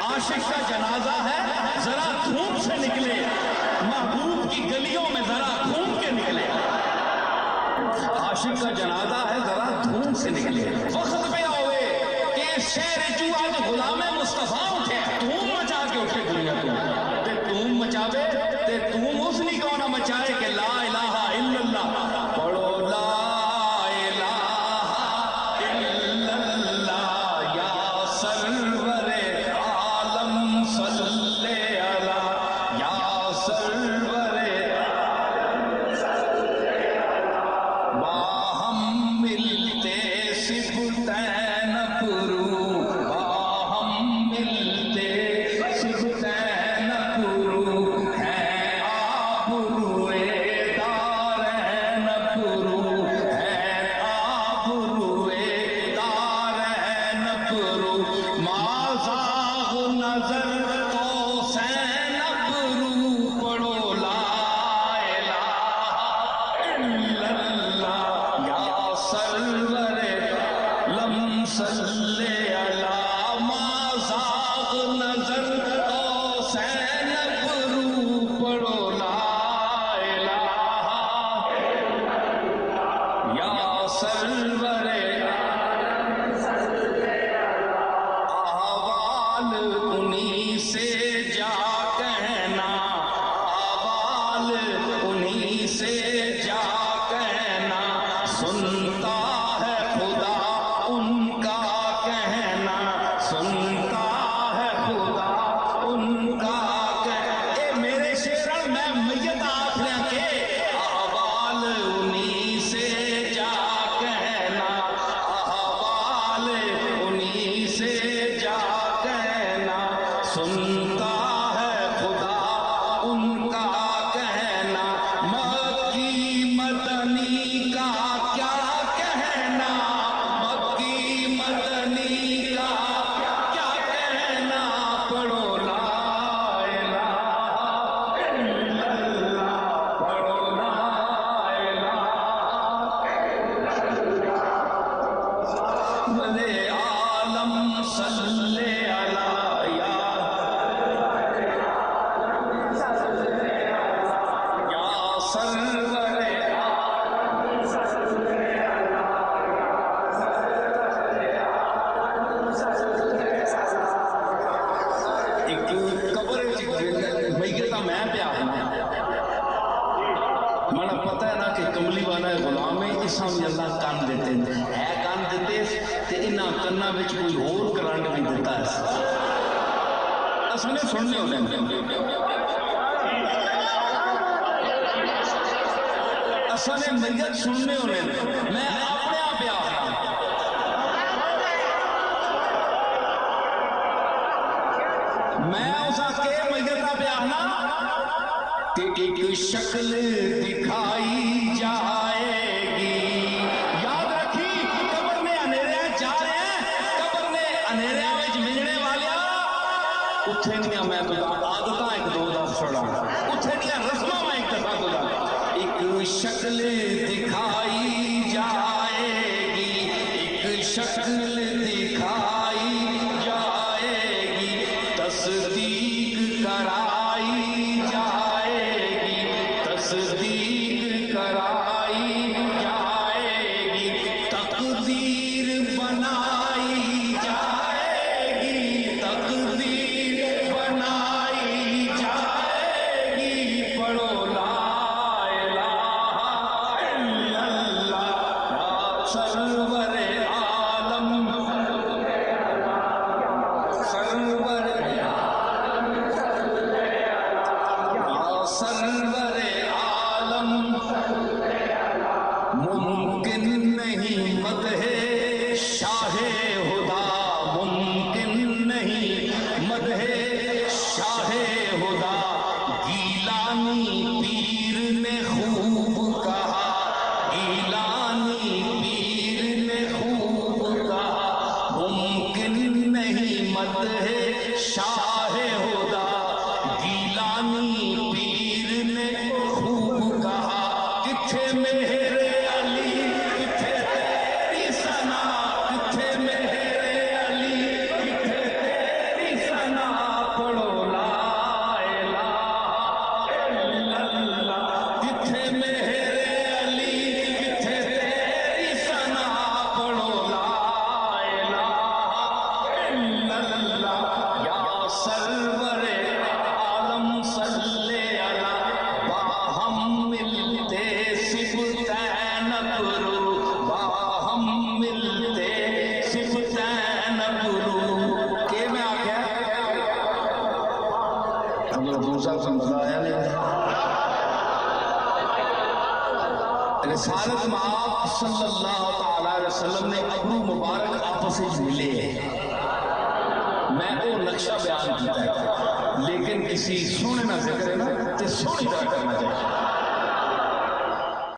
عاشق کا جنازہ ہے ذرا دھوم سے نکلے، محبوب کی گلیوں میں ذرا گھوم کے نکلے۔ عاشق کا جنازہ ہے ذرا دھوم سے نکلے، وقت پہ آوے کہ شہر جو آج غلام مصطفیٰ اٹھے، دھوم مچا کے اٹھے دنیا کو تے دھوم مچاوے تے دھوم اس نہیں کہنا مچائے کہ لا الہ الا اللہ پڑھو لا میت سننے ہونے میں اپنے آپ میں اس کے میت پہ آنا کہ ایک شکل دکھائی جائے گی۔ یاد رکھی قبر میں انیرے جا رہے ہیں، قبر میں انیرے آوے ملنے والے اتھے نہیں میں عادتاں ایک دو دس چھوڑا اتھے نہیں رسمہ میں ایک دفعہ گزا ایک شکل دکھائی جائے گی، ایک شکل دکھائی جائے گی، تصدیق کرائی جائے گی، تصدیق کرائی جائے گی، تقدیر بنائی جائے گی، تقدیر بنائی جائے گی۔ پڑھو لا سرور عالم سرور عالم ممکن نہیں مدح شاہ خدا، ممکن نہیں مدح شاہ خدا، گیلانی پیر نے خوب کہا، گیلانی پیر نے خوب کہا، ممکن نہیں مدح شاہ خدا، گیلانی پیر نے خوب کہا، کتھے میرے علی کتھے تیری ثنا، کتھے میرے علی کتھے تیری ثنا۔ رسالت میں آپ صلی اللہ تعالی علیہ وسلم نے ابرو مبارک آپس میں ملے ہیں. میں وہ نقشہ بیان کیتا ہے لیکن کسی سونے نہ ذکر ہے نا تے سونی طرح کرنا چاہیے.